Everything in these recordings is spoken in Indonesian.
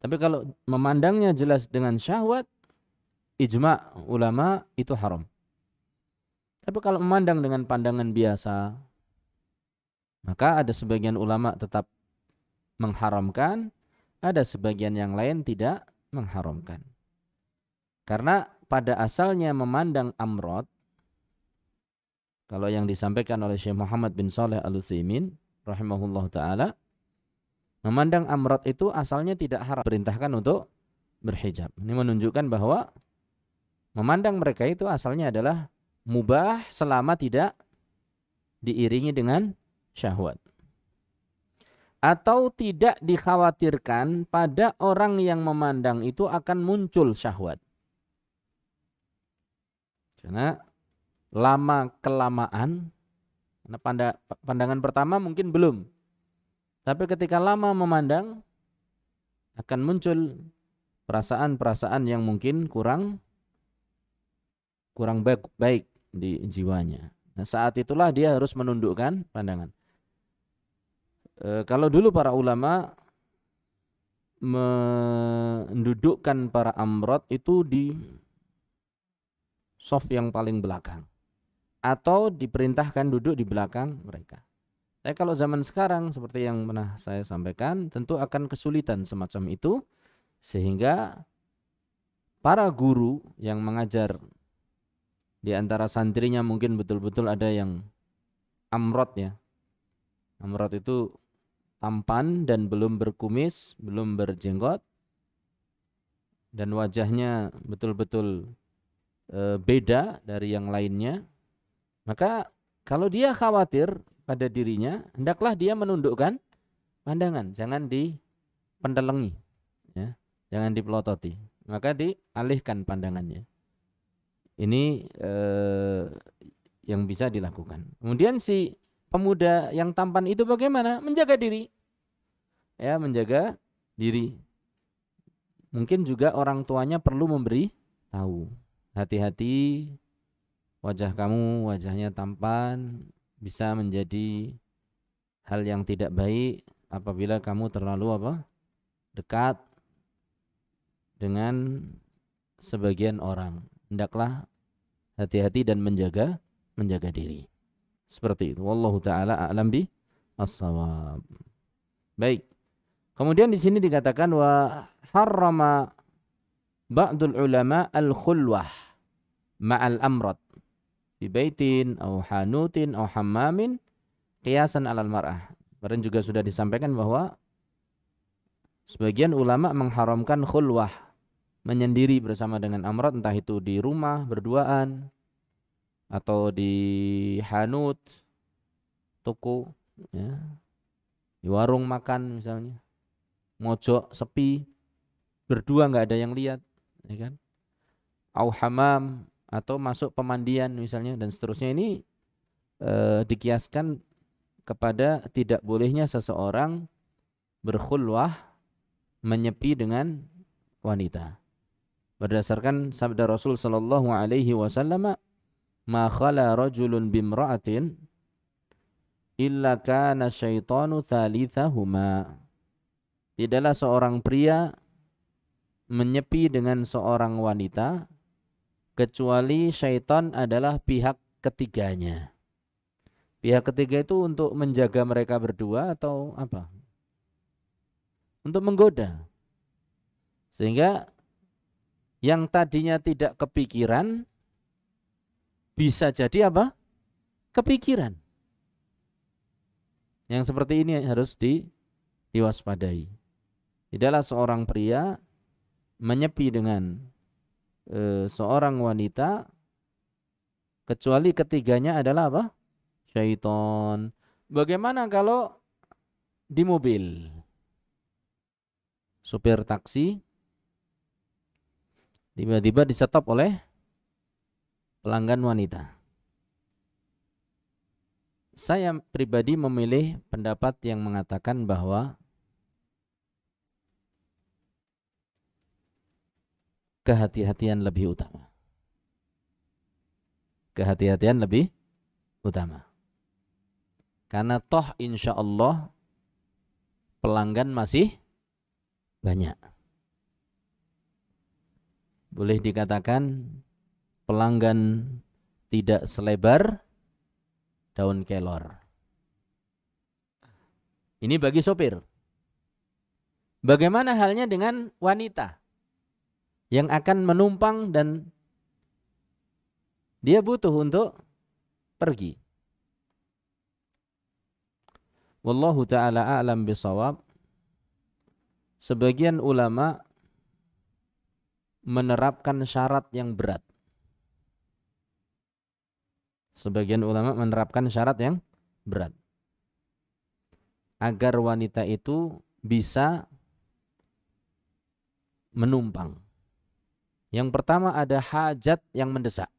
Tapi kalau memandangnya jelas dengan syahwat, ijma' ulama itu haram. Tapi kalau memandang dengan pandangan biasa, maka ada sebagian ulama tetap mengharamkan, ada sebagian yang lain tidak mengharamkan. Karena pada asalnya memandang amrod, kalau yang disampaikan oleh Syekh Muhammad bin Shalih Al-Utsaimin rahimahullah ta'ala, memandang amrod itu asalnya tidak haram, perintahkan untuk berhijab. Ini menunjukkan bahwa memandang mereka itu asalnya adalah mubah selama tidak diiringi dengan syahwat. Atau tidak dikhawatirkan pada orang yang memandang itu akan muncul syahwat. Karena lama-kelamaan, pandangan pertama mungkin belum. Tapi ketika lama memandang, akan muncul perasaan-perasaan yang mungkin kurang baik di jiwanya. Nah, saat itulah dia harus menundukkan pandangan. Kalau dulu para ulama mendudukkan para amrod itu di saf yang paling belakang, atau diperintahkan duduk di belakang mereka. Tapi kalau zaman sekarang seperti yang pernah saya sampaikan, tentu akan kesulitan semacam itu, sehingga para guru yang mengajar di antara santrinya mungkin betul-betul ada yang amrod ya. Amrod itu tampan dan belum berkumis, belum berjenggot, dan wajahnya betul-betul beda dari yang lainnya. Maka kalau dia khawatir pada dirinya, hendaklah dia menundukkan pandangan, jangan dipendelengi, ya, jangan dipelototi. Maka dialihkan pandangannya. Ini yang bisa dilakukan. Kemudian si pemuda yang tampan itu bagaimana? Menjaga diri. Ya, menjaga diri. Mungkin juga orang tuanya perlu memberi tahu. Hati-hati, wajah kamu wajahnya tampan, bisa menjadi hal yang tidak baik apabila kamu terlalu dekat dengan sebagian orang. Hendaklah hati-hati dan menjaga diri. Seperti itu. Wallahu taala a'lam bi as-shawab. Baik. Kemudian di sini dikatakan wa harrama ba'dul ulama al-khulwah ma'al amrad fi baitin aw hanutin aw hammamin qiyasan 'alal mar'ah. Kemarin juga sudah disampaikan bahwa sebagian ulama mengharamkan khulwah, menyendiri bersama dengan amrad, entah itu di rumah berduaan atau di hanut, toko, ya, di warung makan misalnya, mojok sepi, berdua nggak ada yang lihat, ya kan? Au hamam, atau masuk pemandian misalnya, dan seterusnya. Ini dikiaskan kepada tidak bolehnya seseorang berkhulwah, menyepi dengan wanita. Berdasarkan sabda Rasul sallallahu alaihi wasallam, ma khala rajulun bimra'atin illa kana syaitanu thalithahuma. Tidaklah seorang pria menyepi dengan seorang wanita kecuali syaitan adalah pihak ketiganya. Pihak ketiga itu untuk menjaga mereka berdua atau apa? Untuk menggoda. Sehingga yang tadinya tidak kepikiran bisa jadi apa? Kepikiran. Yang seperti ini harus diwaspadai. Tidaklah seorang pria menyepi dengan seorang wanita kecuali ketiganya adalah apa? Syaitan. Bagaimana kalau di mobil? Supir taksi tiba-tiba disetop oleh pelanggan wanita. Saya pribadi memilih pendapat yang mengatakan bahwa kehati-hatian lebih utama. Kehati-hatian lebih utama. Karena toh insya Allah pelanggan masih banyak. boleh dikatakan pelanggan tidak selebar daun kelor. Ini bagi sopir. Bagaimana halnya dengan wanita yang akan menumpang dan dia butuh untuk pergi? Wallahu ta'ala a'lam bisawab. Sebagian ulama menerapkan syarat yang berat. Sebagian ulama menerapkan syarat yang berat. Agar wanita itu bisa menumpang. Yang pertama ada hajat yang mendesak.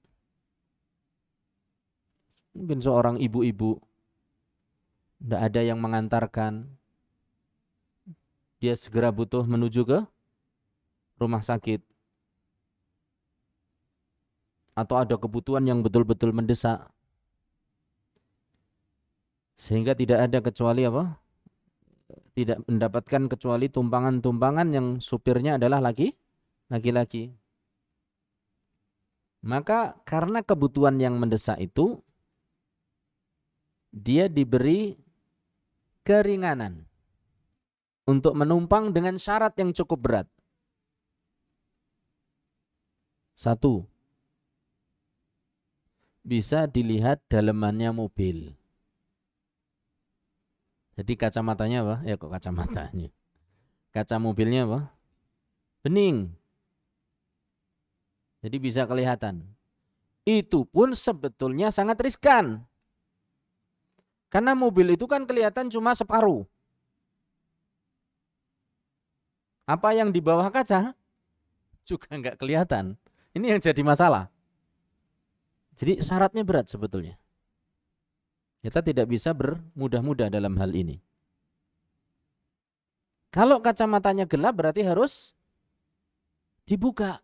Mungkin seorang ibu-ibu tidak ada yang mengantarkan, dia segera butuh menuju ke rumah sakit, atau ada kebutuhan yang betul-betul mendesak, sehingga tidak ada kecuali apa? Tidak mendapatkan kecuali tumpangan-tumpangan yang supirnya adalah laki-laki. Maka karena kebutuhan yang mendesak itu, dia diberi keringanan untuk menumpang dengan syarat yang cukup berat. Satu, bisa dilihat dalemannya mobil. Jadi kacamatanya apa? Ya kok kacamatanya? Kaca mobilnya apa? Bening. Jadi bisa kelihatan. Itu pun sebetulnya sangat riskan. Karena mobil itu kan kelihatan cuma separuh. Apa yang di bawah kaca juga nggak kelihatan. Ini yang jadi masalah. Jadi syaratnya berat sebetulnya. Kita tidak bisa bermudah-mudah dalam hal ini. Kalau kacamatanya gelap berarti harus dibuka.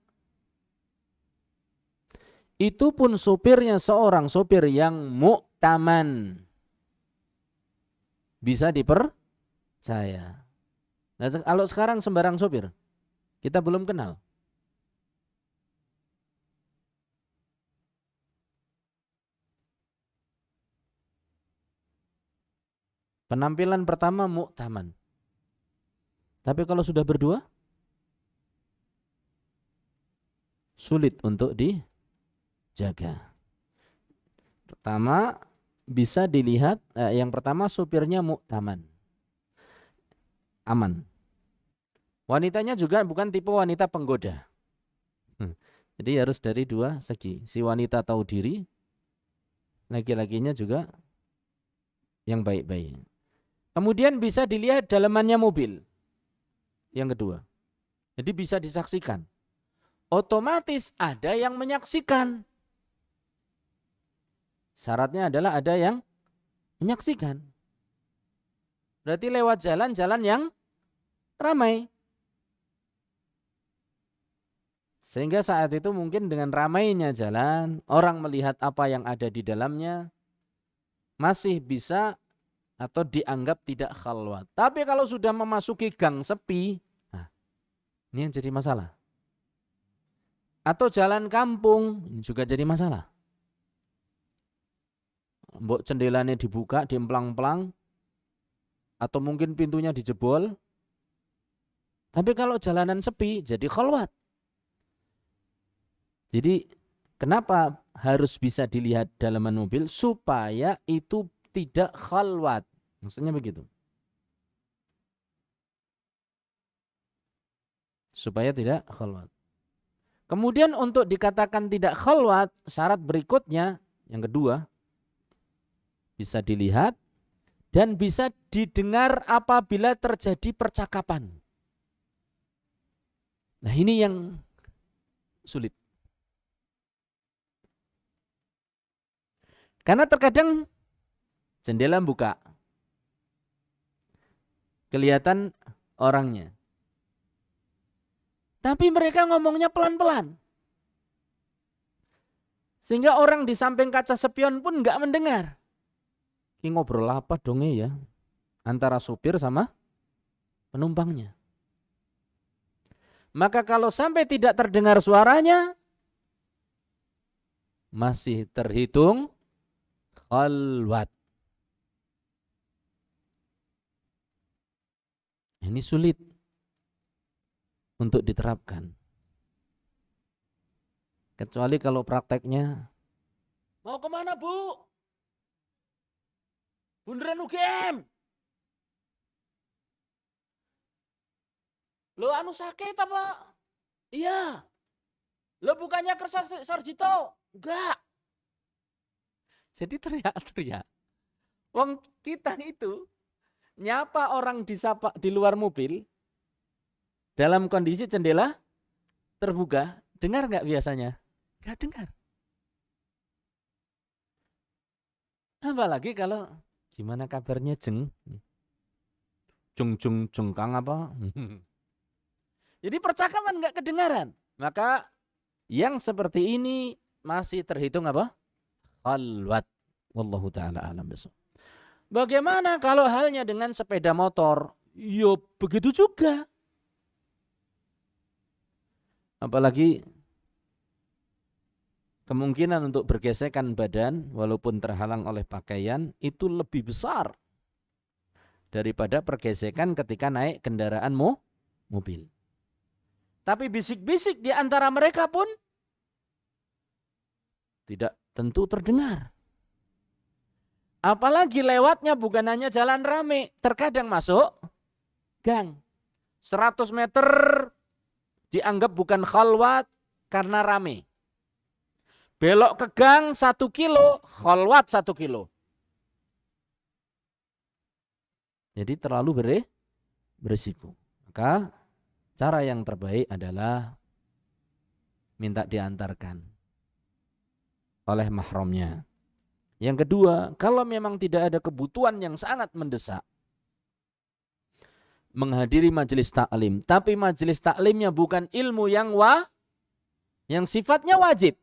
Itu pun sopirnya seorang sopir yang mu'taman. Bisa dipercaya. Nah, kalau sekarang sembarang sopir, kita belum kenal. Penampilan pertama mu'taman. Tapi kalau sudah berdua, sulit untuk dijaga. Pertama, bisa dilihat, yang pertama supirnya mu'taman. Aman. Wanitanya juga bukan tipe wanita penggoda. Jadi harus dari dua segi. Si wanita tahu diri, laki-lakinya juga yang baik-baik. Kemudian bisa dilihat dalemannya mobil. Yang kedua. Jadi bisa disaksikan. Otomatis ada yang menyaksikan. Syaratnya adalah ada yang menyaksikan. Berarti lewat jalan-jalan yang ramai. Sehingga saat itu mungkin dengan ramainya jalan, orang melihat apa yang ada di dalamnya, masih bisa atau dianggap tidak khalwat. Tapi kalau sudah memasuki gang sepi, nah, ini yang jadi masalah. Atau jalan kampung, ini juga jadi masalah. Mbok cendelanya dibuka, diemplang-emplang, atau mungkin pintunya dijebol. Tapi kalau jalanan sepi, jadi khalwat. Jadi kenapa harus bisa dilihat dalaman mobil? Supaya itu tidak khalwat. Maksudnya begitu. Supaya tidak khalwat. Kemudian untuk dikatakan tidak khalwat, syarat berikutnya, yang kedua, bisa dilihat dan bisa didengar apabila terjadi percakapan. Nah ini yang sulit. Karena terkadang jendela buka, kelihatan orangnya. Tapi mereka ngomongnya pelan-pelan. Sehingga orang di samping kaca spion pun nggak mendengar. Ini ngobrol apa dong ya? Antara supir sama penumpangnya. Maka kalau sampai tidak terdengar suaranya, masih terhitung khalwat. Ini sulit untuk diterapkan. Kecuali kalau prakteknya, mau kemana Bu? Bundaran UGM. Lo anu sakit apa? Iya. Lo bukannya kerja Sarjito? Enggak. Jadi teriak-teriak. Wong kita itu nyapa orang di luar mobil dalam kondisi jendela terbuka, dengar nggak biasanya? Nggak dengar. Apalagi kalau gimana kabarnya Jeng? Jengkang apa? Jadi percakapan nggak kedengaran. Maka yang seperti ini masih terhitung apa? Khalwat. Wallahu ta'ala alam besok. Bagaimana kalau halnya dengan sepeda motor? Yo begitu juga. Apalagi kemungkinan untuk bergesekan badan walaupun terhalang oleh pakaian itu lebih besar daripada pergesekan ketika naik kendaraan mobil. Tapi bisik-bisik di antara mereka pun tidak tentu terdengar. Apalagi lewatnya bukan hanya jalan rame, terkadang masuk gang. 100 meter dianggap bukan khalwat karena rame. Belok ke gang 1 kilo, khalwat 1 kilo. Jadi terlalu berisiko. Maka cara yang terbaik adalah minta diantarkan oleh mahramnya. Yang kedua, kalau memang tidak ada kebutuhan yang sangat mendesak menghadiri majelis taklim, tapi majelis taklimnya bukan ilmu yang sifatnya wajib.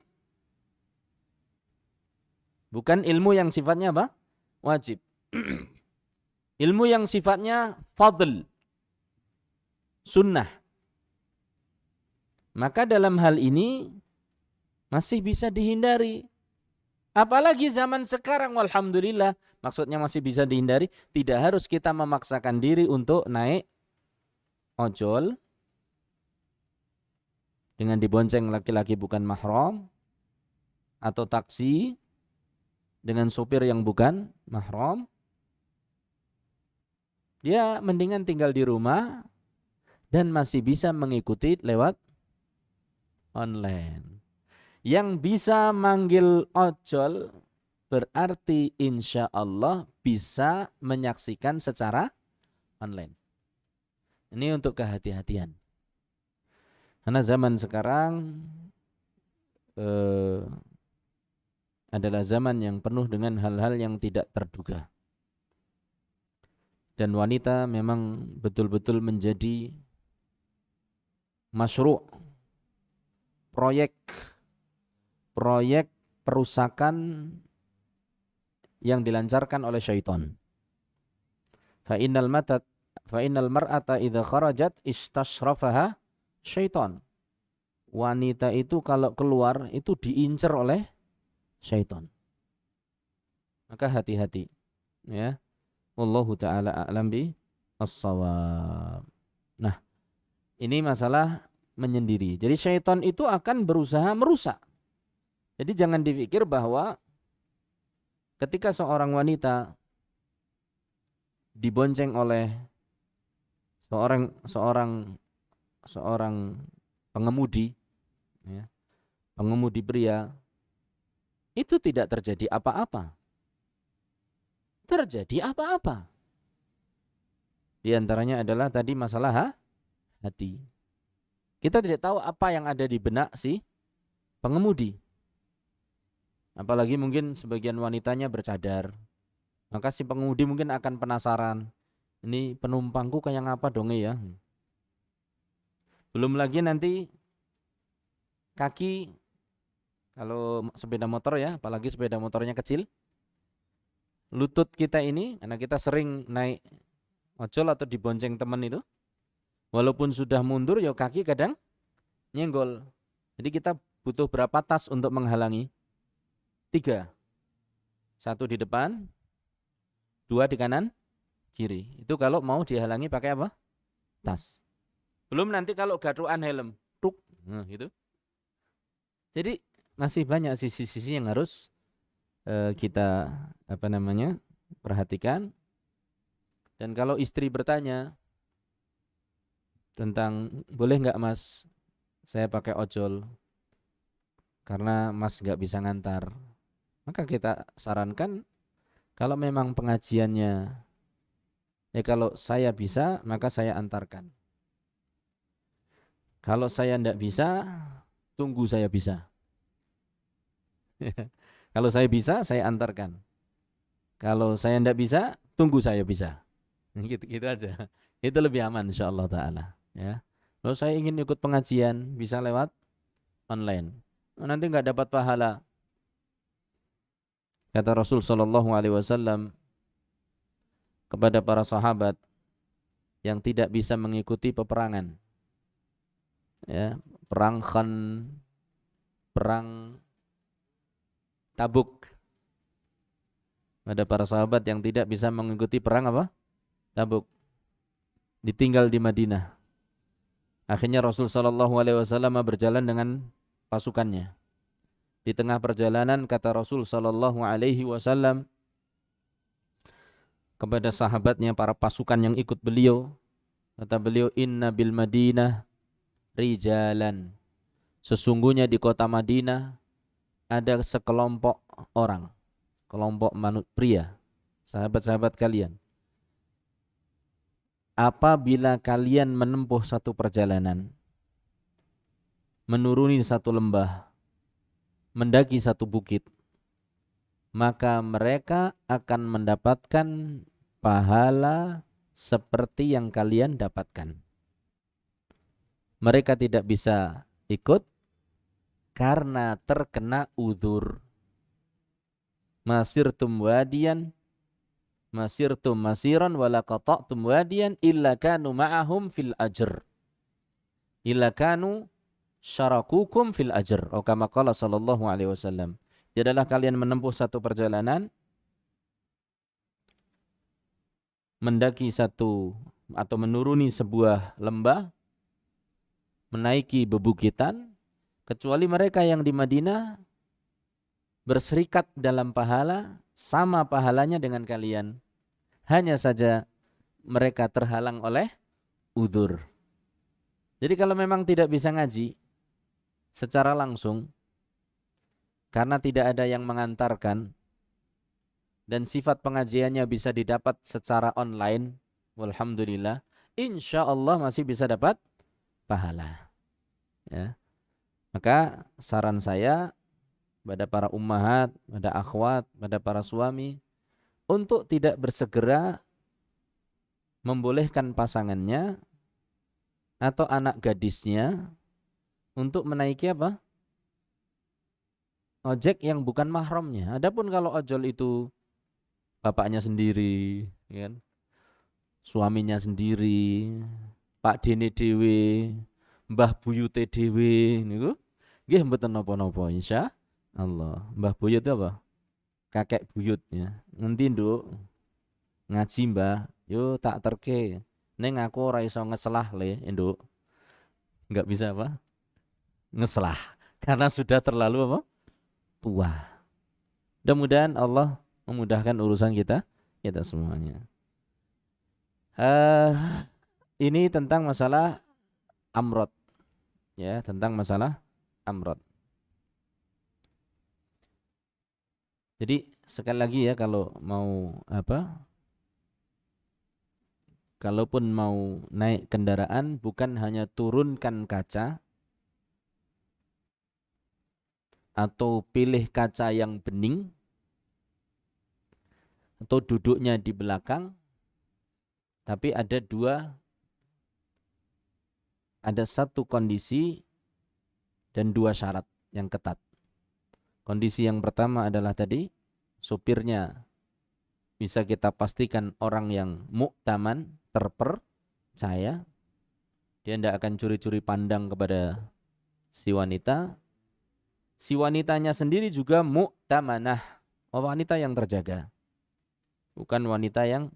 Bukan ilmu yang sifatnya apa? Wajib. Ilmu yang sifatnya fadl, sunnah. Maka dalam hal ini masih bisa dihindari. Apalagi zaman sekarang, walhamdulillah, maksudnya masih bisa dihindari, tidak harus kita memaksakan diri untuk naik ojol dengan dibonceng laki-laki bukan mahram, atau taksi dengan sopir yang bukan mahram. Dia mendingan tinggal di rumah dan masih bisa mengikuti lewat online. Yang bisa manggil ojol berarti insya Allah bisa menyaksikan secara online. Ini untuk kehati-hatian. Karena zaman sekarang adalah zaman yang penuh dengan hal-hal yang tidak terduga. Dan wanita memang betul-betul menjadi masyru', proyek perusakan yang dilancarkan oleh syaitan. Fa innal mar'ata idza kharajat istashrafaha syaitan. Wanita itu kalau keluar itu diincar oleh syaitan. Maka hati-hati, ya. Wallahu taala a'lam bi as-shawab. Nah, ini masalah menyendiri. Jadi syaitan itu akan berusaha merusak. Jadi jangan dipikir bahwa ketika seorang wanita dibonceng oleh seorang pengemudi, ya, pengemudi pria, itu tidak terjadi apa-apa. Terjadi apa-apa. Di antaranya adalah tadi masalah hati. Kita tidak tahu apa yang ada di benak si pengemudi. Apalagi mungkin sebagian wanitanya bercadar. Maka si pengemudi mungkin akan penasaran. Ini penumpangku kayak ngapa dong ya? Belum lagi nanti kaki, kalau sepeda motor ya, apalagi sepeda motornya kecil. Lutut kita ini, karena kita sering naik ojol atau dibonceng teman itu. Walaupun sudah mundur, ya kaki kadang nyenggol. Jadi kita butuh berapa tas untuk menghalangi? 3. 1 di depan, 2 di kanan, kiri. Itu kalau mau dihalangi pakai apa? Tas. Belum nanti kalau gaduan helm, tuk, nah gitu. Jadi masih banyak sisi-sisi yang harus kita perhatikan. Dan kalau istri bertanya tentang boleh nggak Mas saya pakai ojol karena Mas nggak bisa ngantar, maka kita sarankan kalau memang pengajiannya kalau saya bisa maka saya antarkan. Kalau saya nggak bisa, tunggu saya bisa. Kalau saya bisa, saya antarkan. Kalau saya nggak bisa, tunggu saya bisa. Gitu aja. Itu lebih aman insyaallah taala, ya. Kalau saya ingin ikut pengajian bisa lewat online. Nanti nggak dapat pahala. Kata Rasul sallallahu alaihi wasallam kepada para sahabat yang tidak bisa mengikuti peperangan. Ya, perang Khan, perang Tabuk. Ada para sahabat yang tidak bisa mengikuti perang apa? Tabuk. Ditinggal di Madinah. Akhirnya Rasul sallallahu alaihi wasallam berjalan dengan pasukannya. Di tengah perjalanan kata Rasul sallallahu alaihi wasallam kepada sahabatnya, para pasukan yang ikut beliau, kata beliau, inna bil Madinah rijalan. Sesungguhnya di kota Madinah ada sekelompok orang, kelompok pria, sahabat-sahabat kalian. Apabila kalian menempuh satu perjalanan, menuruni satu lembah, mendaki satu bukit, maka mereka akan mendapatkan pahala seperti yang kalian dapatkan. Mereka tidak bisa ikut karena terkena udzur. Masirtum wadiyan, masirtum masiran wala qata'tum wadiyan illa kanu ma'ahum fil ajr. Illa kanu syarakukum fil ajr. Atau kama qala sallallahu alaihi wasallam. Jadilah kalian menempuh satu perjalanan, mendaki satu atau menuruni sebuah lembah, menaiki bebukitan, kecuali mereka yang di Madinah berserikat dalam pahala, sama pahalanya dengan kalian. Hanya saja mereka terhalang oleh udzur. Jadi kalau memang tidak bisa ngaji secara langsung, karena tidak ada yang mengantarkan, dan sifat pengajiannya bisa didapat secara online, walhamdulillah, insya Allah masih bisa dapat pahala. Ya. Maka saran saya pada para ummahat, pada akhwat, pada para suami, untuk tidak bersegera membolehkan pasangannya atau anak gadisnya untuk menaiki apa? Ojek yang bukan mahramnya. Adapun kalau ojol itu bapaknya sendiri, kan? Suaminya sendiri, Pak Dene dhewe, Mbah Buyute dhewe niku nggih mboten napa-napa insyaallah. Mbah Buyut itu apa? Kakek buyutnya. Ngendi, Nduk? Ngaji, Mbah. Yo tak terke. Ning aku ora iso ngeslah le, Nduk. Enggak bisa apa? Ngeslah. Karena sudah terlalu apa? Tua. Mudah-mudahan Allah memudahkan urusan kita semuanya. Ini tentang masalah amrod, ya, tentang masalah amrod. Jadi sekali lagi ya, kalau mau kalaupun mau naik kendaraan, bukan hanya turunkan kaca atau pilih kaca yang bening atau duduknya di belakang, tapi ada satu kondisi dan 2 syarat yang ketat. Kondisi yang pertama adalah tadi, supirnya bisa kita pastikan orang yang muktaman, terpercaya. Dia tidak akan curi-curi pandang kepada si wanita. Si wanitanya sendiri juga mu'tamanah, wanita yang terjaga. Bukan wanita yang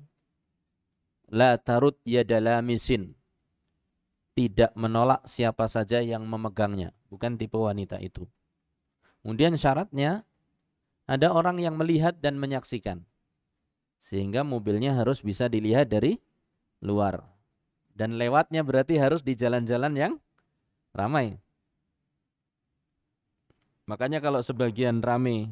la tarut yadalamisin, tidak menolak siapa saja yang memegangnya. Bukan tipe wanita itu. Kemudian syaratnya ada orang yang melihat dan menyaksikan. Sehingga mobilnya harus bisa dilihat dari luar. Dan lewatnya berarti harus di jalan-jalan yang ramai. Makanya kalau sebagian ramai,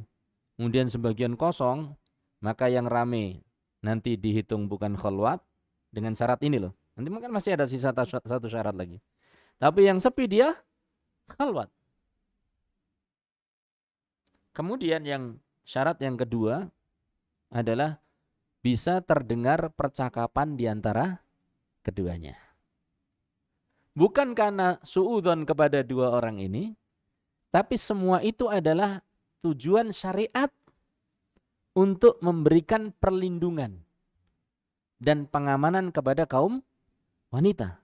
kemudian sebagian kosong, maka yang ramai nanti dihitung bukan khalwat dengan syarat ini loh. Nanti mungkin masih ada sisa satu syarat lagi. Tapi yang sepi dia khalwat. Kemudian yang syarat yang kedua adalah bisa terdengar percakapan di antara keduanya. Bukan karena suudzon kepada dua orang ini, tapi semua itu adalah tujuan syariat untuk memberikan perlindungan dan pengamanan kepada kaum wanita.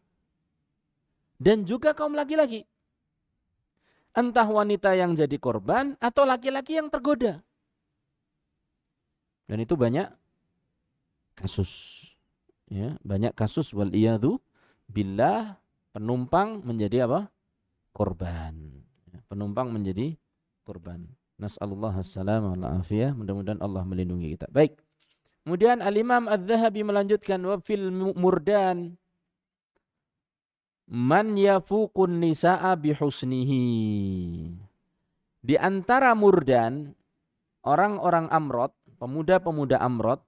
Dan juga kaum laki-laki. Entah wanita yang jadi korban atau laki-laki yang tergoda. Dan itu banyak kasus. Ya, banyak kasus waliyadu billah penumpang menjadi apa? Korban. Penumpang menjadi korban. Nas'alullah as-salamah wal-afiyah. Mudah-mudahan Allah melindungi kita. Baik. Kemudian Al-Imam Adz-Dzahabi melanjutkan wa fil murdan man yafuqun nisaa bihusnihi. Di antara murdan, orang-orang amrod, pemuda-pemuda amrod,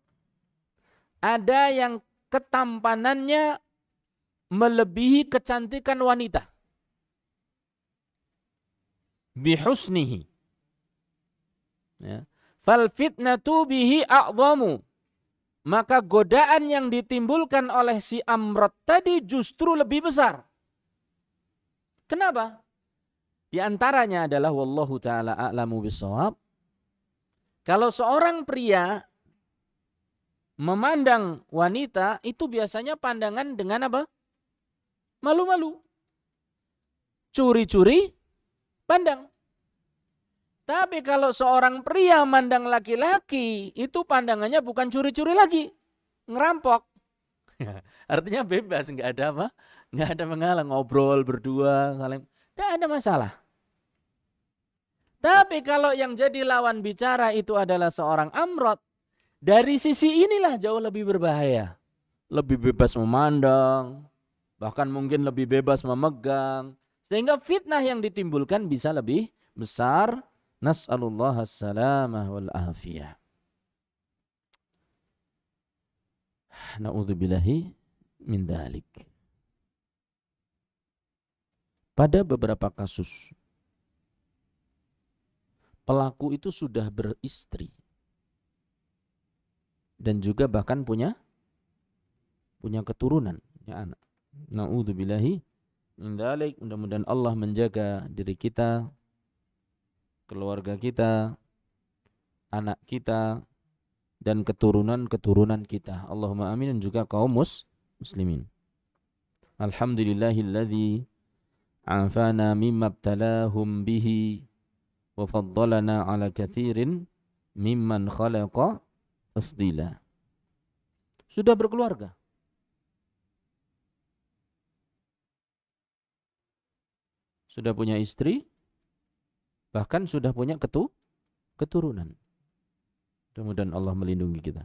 ada yang ketampanannya melebihi kecantikan wanita. Bihusnihi. Ya. Fal fitnatu bihi a'zamu. Maka godaan yang ditimbulkan oleh si amrod tadi justru lebih besar. Kenapa? Di antaranya adalah wallahu ta'ala a'lamu bissawab. Kalau seorang pria memandang wanita itu biasanya pandangan dengan apa? Malu-malu. Curi-curi pandang. Tapi kalau seorang pria mandang laki-laki, itu pandangannya bukan curi-curi lagi. Ngerampok. Artinya bebas, nggak ada apa? Nggak ada menghalang, ngobrol berdua, saling. Nggak ada masalah. Tapi kalau yang jadi lawan bicara itu adalah seorang amrod, dari sisi inilah jauh lebih berbahaya. Lebih bebas memandang, bahkan mungkin lebih bebas memegang. Sehingga fitnah yang ditimbulkan bisa lebih besar. Nas'alullah as-salamah wal-afiyah. Na'udzubillahi min dzalik. Pada beberapa kasus, pelaku itu sudah beristri. Dan juga bahkan punya keturunan, punya anak. Na'udzubillahi min dzalik. Mudah-mudahan Allah menjaga diri kita, keluarga kita, anak kita, dan keturunan-keturunan kita. Allahumma amin. Dan juga kaum muslimin. Alhamdulillahilladzi afana mimma ibtalahum bihi wa faddalana ala kathirin mimman khalaqa tafdila. Sudah berkeluarga. Sudah punya istri, bahkan sudah punya keturunan. Mudah-mudahan Allah melindungi kita.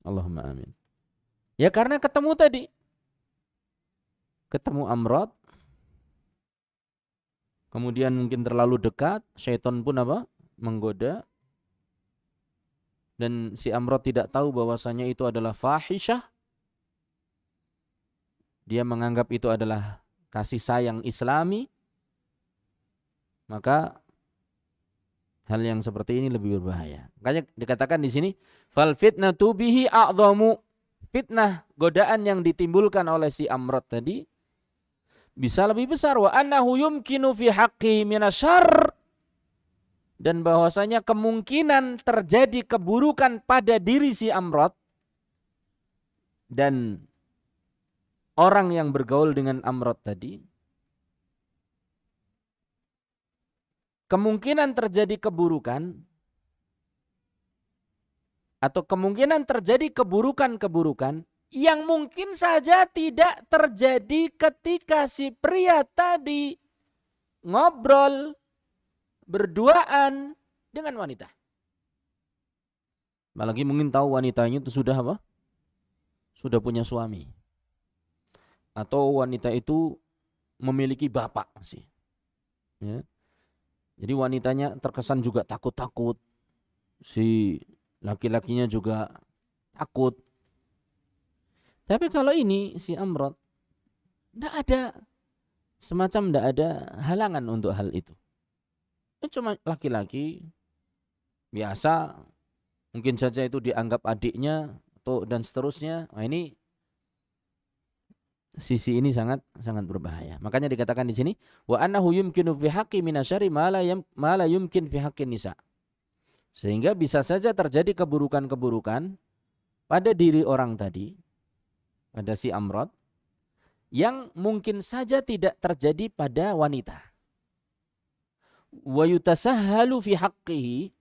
Allahumma amin. Ya karena ketemu tadi. Ketemu amrod. Kemudian mungkin terlalu dekat. Syaitan pun apa? Menggoda. Dan si amrod tidak tahu bahwasanya itu adalah fahisyah. Dia menganggap itu adalah kasih sayang Islami. Maka hal yang seperti ini lebih berbahaya. Makanya dikatakan di sini fal fitnatu bihi a'dhamu. Fitnah, godaan yang ditimbulkan oleh si amrod tadi bisa lebih besar. Wa annahu yumkinu fi haqqi minasyarr. Dan bahwasanya kemungkinan terjadi keburukan pada diri si amrod dan orang yang bergaul dengan amrod tadi, kemungkinan terjadi keburukan atau kemungkinan terjadi keburukan-keburukan yang mungkin saja tidak terjadi ketika si pria tadi ngobrol berduaan dengan wanita. Apalagi mungkin tahu wanitanya itu sudah apa? Sudah punya suami. Atau wanita itu memiliki bapak sih. Ya. Jadi wanitanya terkesan juga takut-takut. Si laki-lakinya juga takut. Tapi kalau ini si Amrod, tidak ada semacam, tidak ada halangan untuk hal itu. Cuma laki-laki biasa, mungkin saja itu dianggap adiknya atau dan seterusnya. Nah, ini sisi ini sangat sangat berbahaya. Makanya dikatakan di sini wa annahu yumkinu fi haqqi minasyari ma la yumkin fi haqqin nisa. Sehingga bisa saja terjadi keburukan-keburukan pada diri orang tadi, pada si Amrod, yang mungkin saja tidak terjadi pada wanita. Wa yutasahhalu fi haqqihi,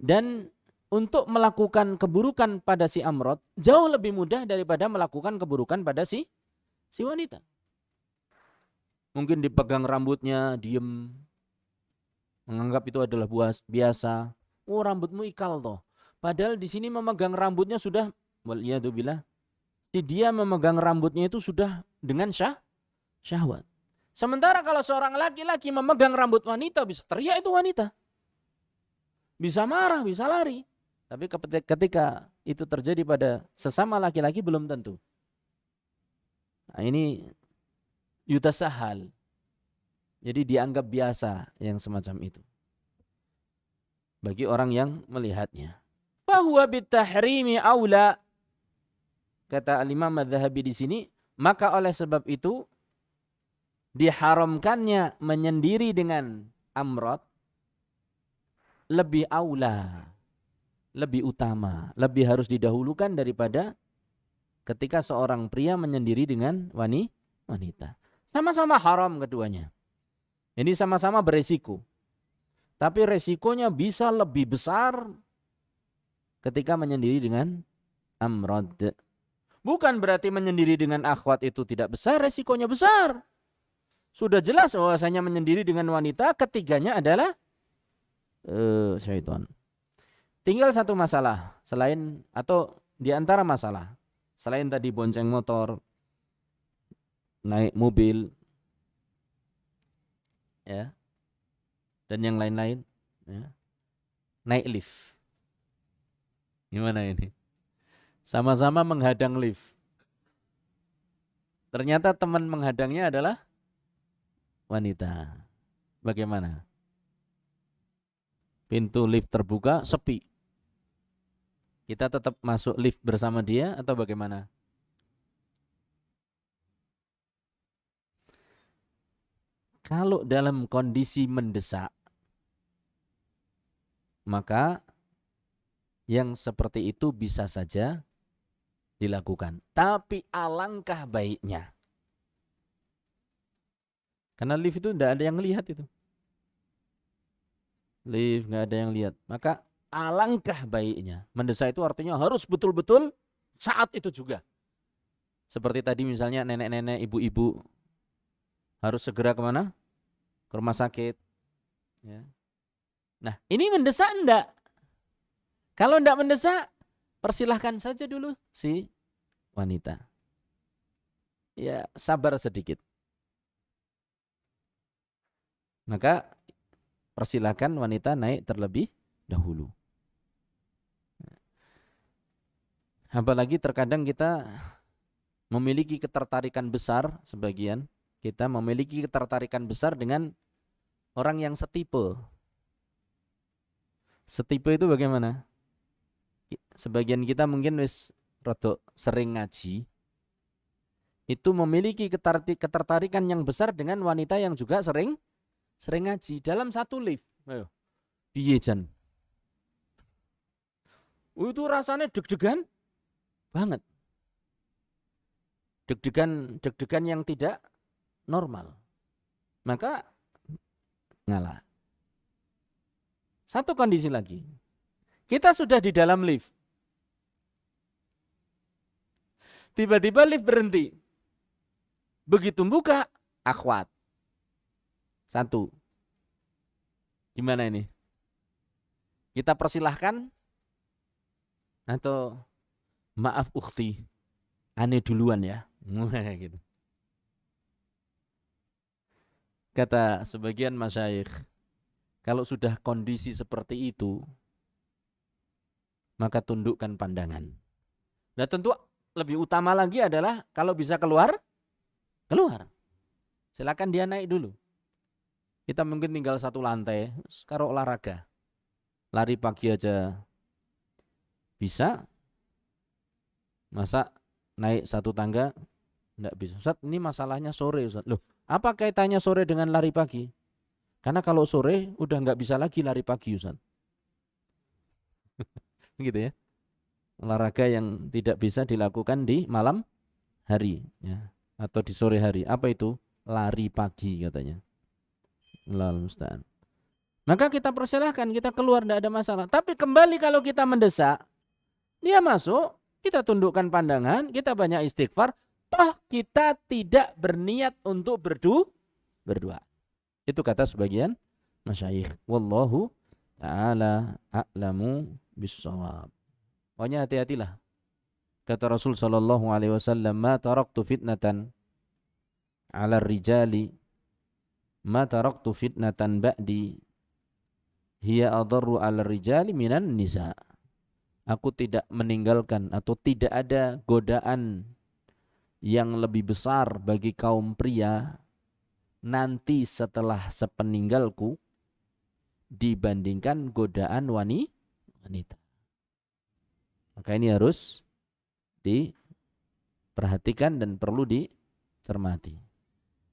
dan untuk melakukan keburukan pada si Amrod jauh lebih mudah daripada melakukan keburukan pada si wanita. Mungkin dipegang rambutnya, diem, menganggap itu adalah biasa. Oh, rambutmu ikal toh. Padahal di sini memegang rambutnya sudah, waliyadzubillah, dia memegang rambutnya itu sudah dengan syahwat. Sementara kalau seorang laki-laki memegang rambut wanita, bisa teriak itu wanita. Bisa marah, bisa lari. Tapi ketika itu terjadi pada sesama laki-laki belum tentu. Nah, ini yutasahal. Jadi dianggap biasa yang semacam itu. Bagi orang yang melihatnya. Fahuwa bitahrimi aula. Kata Al-Imam Adz-Dzahabi di sini, maka oleh sebab itu diharamkannya menyendiri dengan amrod lebih aula, lebih utama, lebih harus didahulukan daripada ketika seorang pria menyendiri dengan wanita. Sama-sama haram keduanya. Ini sama-sama beresiko. Tapi resikonya bisa lebih besar ketika menyendiri dengan amrod. Bukan berarti menyendiri dengan akhwat itu tidak besar, resikonya besar. Sudah jelas bahwasanya menyendiri dengan wanita ketiganya adalah syaitan. Tinggal satu masalah selain atau di antara masalah selain tadi bonceng motor, naik mobil, ya, dan yang lain-lain, ya, naik lift. Gimana ini? Sama-sama menghadang lift. Ternyata teman menghadangnya adalah wanita. Bagaimana? Pintu lift terbuka, sepi. Kita tetap masuk lift bersama dia atau bagaimana? Kalau dalam kondisi mendesak, maka yang seperti itu bisa saja dilakukan. Tapi alangkah baiknya. Karena lift itu tidak ada yang lihat itu. Lift nggak ada yang lihat. Maka alangkah baiknya. Mendesak itu artinya harus betul-betul saat itu juga. Seperti tadi misalnya nenek-nenek, ibu-ibu harus segera kemana? Ke rumah sakit. Ya. Nah, ini mendesak enggak? Kalau enggak mendesak, persilahkan saja dulu si wanita. Ya, sabar sedikit. Maka persilahkan wanita naik terlebih dahulu. Apalagi terkadang kita memiliki ketertarikan besar, sebagian kita memiliki ketertarikan besar dengan orang yang setipe. Setipe itu bagaimana? Sebagian kita mungkin wis rada sering ngaji, itu memiliki ketertarikan yang besar dengan wanita yang juga sering ngaji dalam satu lift. Ayo, piye jan? Itu rasanya deg-degan banget. deg-degan yang tidak normal, maka ngalah. Satu kondisi lagi, kita sudah di dalam lift, tiba-tiba lift berhenti, begitu buka akhwat. Satu, gimana ini? Kita persilahkan atau maaf ukhti, aneh duluan ya. Gitu. Kata sebagian masyayikh, kalau sudah kondisi seperti itu, maka tundukkan pandangan. Nah tentu lebih utama lagi adalah kalau bisa keluar. Silakan dia naik dulu. Kita mungkin tinggal satu lantai, sekarang olahraga. Lari pagi aja bisa, masa naik satu tangga enggak bisa. Ustaz, ini masalahnya sore, Ustaz. Loh, apa kaitannya sore dengan lari pagi? Karena kalau sore udah enggak bisa lagi lari pagi, Ustaz. Gitu ya. Olahraga yang tidak bisa dilakukan di malam hari ya, atau di sore hari. Apa itu? Lari pagi katanya. Allahu musta'an. Maka kita persilahkan, kita keluar, tidak ada masalah. Tapi kembali kalau kita mendesak, dia masuk, kita tundukkan pandangan, kita banyak istighfar, toh kita tidak berniat untuk berdua. Itu kata sebagian masyayikh. Wallahu ta'ala a'lamu bis-shawab. Pokoknya hati-hatilah. Kata Rasul sallallahu alaihi wasallam, "Ma taraktu fitnatan 'ala rijali, ma taraktu fitnatan ba'di hiya adarru 'ala rijali minan nisa." Aku tidak meninggalkan atau tidak ada godaan yang lebih besar bagi kaum pria nanti setelah sepeninggalku dibandingkan godaan wanita. Maka ini harus diperhatikan dan perlu dicermati.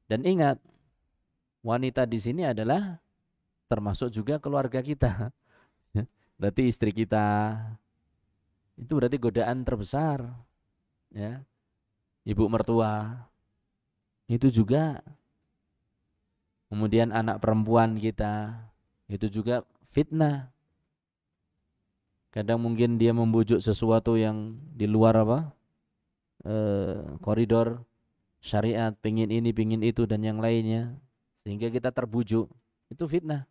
Dan ingat, wanita di sini adalah termasuk juga keluarga kita. Berarti istri kita. Itu berarti godaan terbesar. Ya. Ibu mertua. Itu juga. Kemudian anak perempuan kita. Itu juga fitnah. Kadang mungkin dia membujuk sesuatu yang di luar koridor syariat, pengin ini, pengin itu dan yang lainnya, sehingga kita terbujuk. Itu fitnah.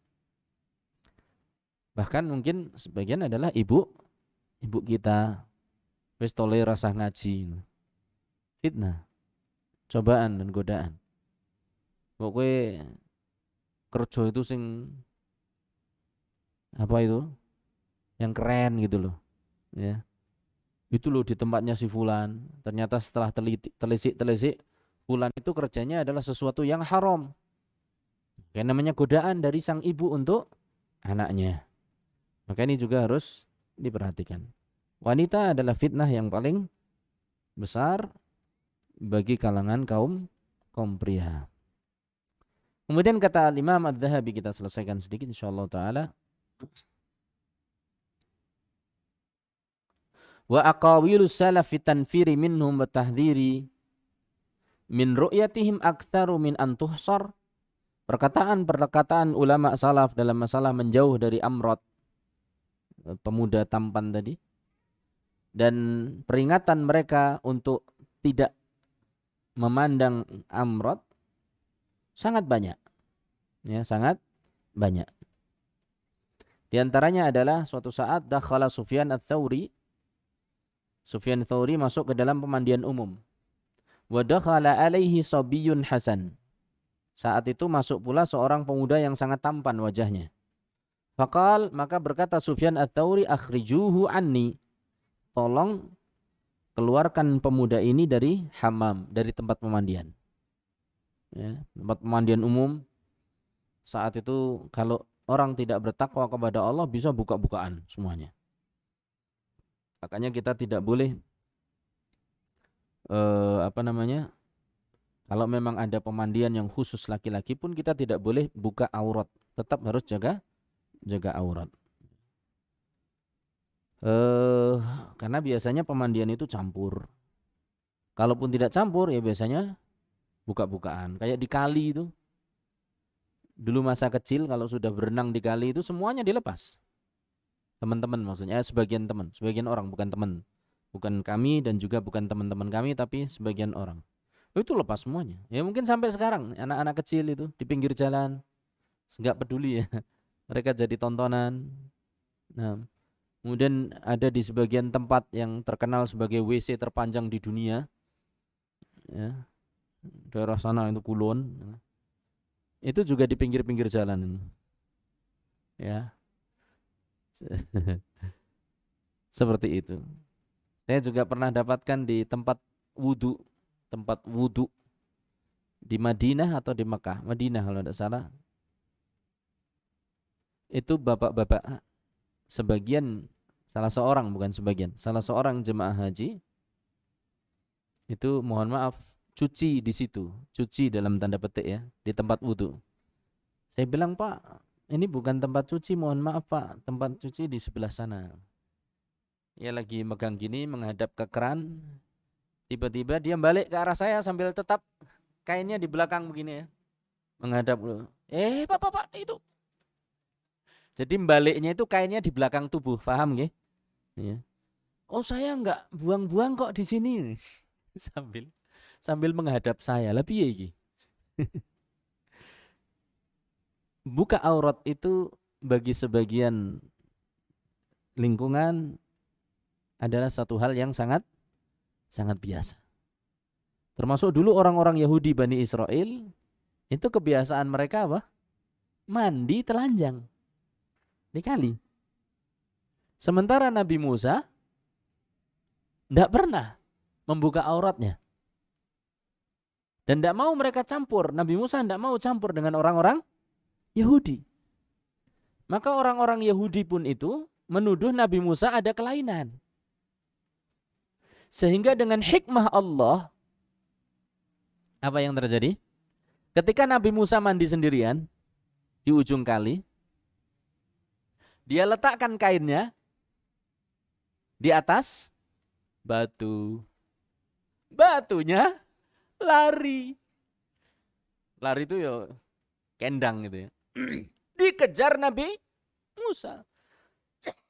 Bahkan mungkin sebagian adalah ibu kita, wis tole rasa ngaji. Fitnah, cobaan dan godaan. Pokoknya kerja itu sing apa itu? Yang keren gitu loh. Ya. Itu loh di tempatnya si fulan. Ternyata setelah telisik fulan itu kerjanya adalah sesuatu yang haram. Kayak namanya godaan dari sang ibu untuk anaknya. Maka ini juga harus diperhatikan. Wanita adalah fitnah yang paling besar bagi kalangan kaum pria. Kemudian kata Imam Adz-Dzahabi, kita selesaikan sedikit insyaallah taala. Wa aqawilus salaf fi tanfiri minhum wa tahdhiri min ru'yatihim aktsaru min an tuhsar. Perkataan ulama salaf dalam masalah menjauh dari amrod, pemuda tampan tadi, dan peringatan mereka untuk tidak memandang amrod sangat banyak. Ya, sangat banyak. Di antaranya adalah suatu saat dakhala Sufyan ats-Tsauri. Sufyan Tsauri masuk ke dalam pemandian umum. Wa dakhala alaihi sabiyyun hasan. Saat itu masuk pula seorang pemuda yang sangat tampan wajahnya. Faqal, maka berkata Sufyan ats-Tsauri, akhrijuhu anni. Tolong keluarkan pemuda ini dari hammam, dari tempat pemandian. Ya, tempat pemandian umum. Saat itu kalau orang tidak bertakwa kepada Allah bisa buka-bukaan semuanya. Makanya kita tidak boleh kalau memang ada pemandian yang khusus laki-laki pun kita tidak boleh buka aurat, tetap harus jaga aurat. Karena biasanya pemandian itu campur. Kalaupun tidak campur ya biasanya buka-bukaan. Kayak di kali itu. Dulu masa kecil kalau sudah berenang di kali itu semuanya dilepas. Teman-teman maksudnya, sebagian teman, sebagian orang, bukan teman. Bukan kami dan juga bukan teman-teman kami, tapi sebagian orang. Itu lepas semuanya. Ya mungkin sampai sekarang anak-anak kecil itu di pinggir jalan nggak peduli ya. Mereka jadi tontonan. Nah, kemudian ada di sebagian tempat yang terkenal sebagai WC terpanjang di dunia. Ya, daerah sana itu Kulon. Itu juga di pinggir-pinggir jalan. Ya. Seperti itu. Saya juga pernah dapatkan di tempat wudhu di Madinah atau di Mekah, Madinah kalau tidak salah. Itu bapak-bapak sebagian, salah seorang bukan sebagian, salah seorang jemaah haji itu mohon maaf cuci di situ, cuci dalam tanda petik ya, di tempat wudhu. Saya bilang, Pak, ini bukan tempat cuci, mohon maaf Pak, tempat cuci di sebelah sana. Dia lagi megang gini menghadap ke keran. Tiba-tiba dia balik ke arah saya sambil tetap kainnya di belakang begini ya. Menghadap loh. Pak, itu. Jadi baliknya itu kainnya di belakang tubuh, paham nggih? Ya. Oh, saya enggak buang-buang kok di sini. sambil menghadap saya. Lah piye iki? Buka aurat itu bagi sebagian lingkungan adalah satu hal yang sangat biasa. Termasuk dulu orang-orang Yahudi Bani Israel, itu kebiasaan mereka apa? Mandi telanjang di kali. Sementara Nabi Musa tidak pernah membuka auratnya. Dan tidak mau mereka campur. Nabi Musa tidak mau campur dengan orang-orang Yahudi. Maka orang-orang Yahudi pun itu menuduh Nabi Musa ada kelainan. Sehingga dengan hikmah Allah, apa yang terjadi? Ketika Nabi Musa mandi sendirian di ujung kali, dia letakkan kainnya di atas batu. Batunya lari. Lari itu ya kendang gitu ya. Dikejar Nabi Musa.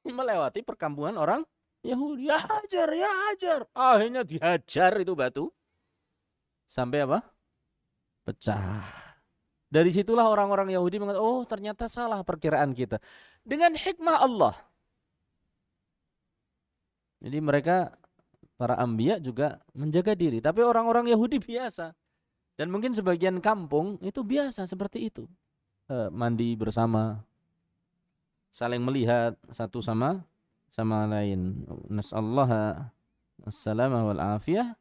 Melewati perkampungan orang Yahudi. Ya hajar. Akhirnya dihajar itu batu. Sampai apa? Pecah. Dari situlah orang-orang Yahudi mengatakan, oh ternyata salah perkiraan kita. Dengan hikmah Allah. Jadi mereka, para anbiya juga menjaga diri. Tapi orang-orang Yahudi biasa. Dan mungkin sebagian kampung itu biasa seperti itu. Mandi bersama. Saling melihat satu sama lain. Nas'allah as-salamah wal afiyah.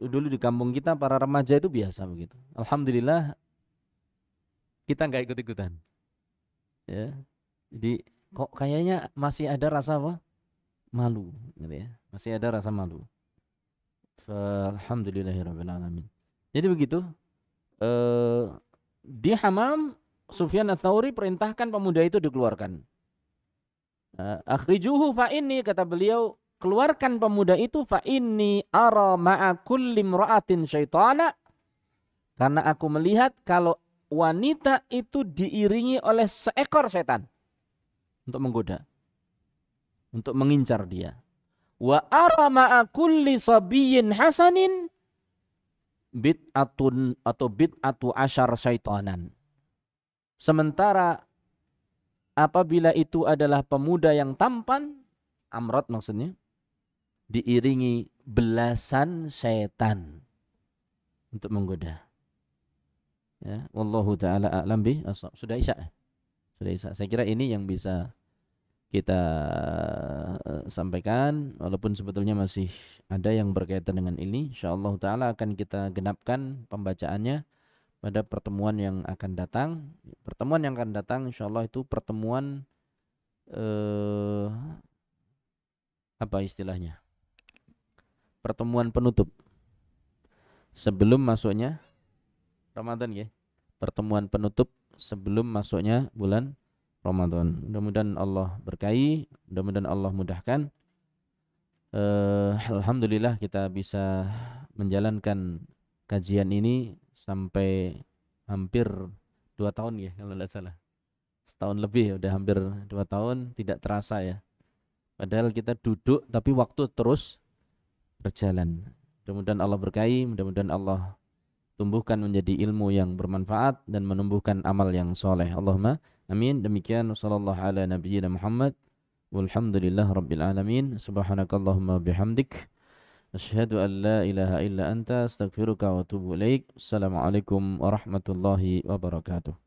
Dulu di kampung kita para remaja itu biasa begitu. Alhamdulillah kita nggak ikut-ikutan. Ya. Jadi kok kayaknya masih ada rasa apa? Malu gitu ya. Masih ada rasa malu. Alhamdulillahirabbil alamin. Jadi begitu. Di Hamam Sufyan Ats-Tsauri perintahkan pemuda itu dikeluarkan. Akhrijuhu fa inni, kata beliau, keluarkan pemuda itu, fa inni ara ma'a kulli imra'atin syaitana, karena aku melihat kalau wanita itu diiringi oleh seekor setan untuk menggoda, untuk mengincar dia. Wa ara ma'a kulli sabiyyin hasanin bid'atun atau bid'atu asyar syaitanan. Sementara apabila itu adalah pemuda yang tampan, amrot maksudnya, diiringi belasan syaitan untuk menggoda. Ya, wallahu taala a'lam bi. Sudah Isya. Saya kira ini yang bisa kita sampaikan, walaupun sebetulnya masih ada yang berkaitan dengan ini. Insyaallah taala akan kita genapkan pembacaannya pada pertemuan yang akan datang. Pertemuan yang akan datang insyaallah itu pertemuan apa istilahnya? Pertemuan penutup sebelum masuknya Ramadan ya. Pertemuan penutup sebelum masuknya bulan Ramadan. Mudah-mudahan Allah berkahi, mudah-mudahan Allah mudahkan. Alhamdulillah kita bisa menjalankan kajian ini sampai hampir 2 tahun ya kalau tidak salah. Setahun lebih ya, udah hampir 2 tahun, tidak terasa ya. Padahal kita duduk tapi waktu terus berjalan. Mudah-mudahan Allah berkahi, mudah-mudahan Allah tumbuhkan menjadi ilmu yang bermanfaat dan menumbuhkan amal yang soleh. Allahumma amin. Demikian sallallahu ala nabiyyina Muhammad walhamdulillah rabbil alamin. Subhanakallahumma bihamdik asyhadu an la ilaha illa anta astaghfiruka wa atubu ilaik. Assalamualaikum warahmatullahi wabarakatuh.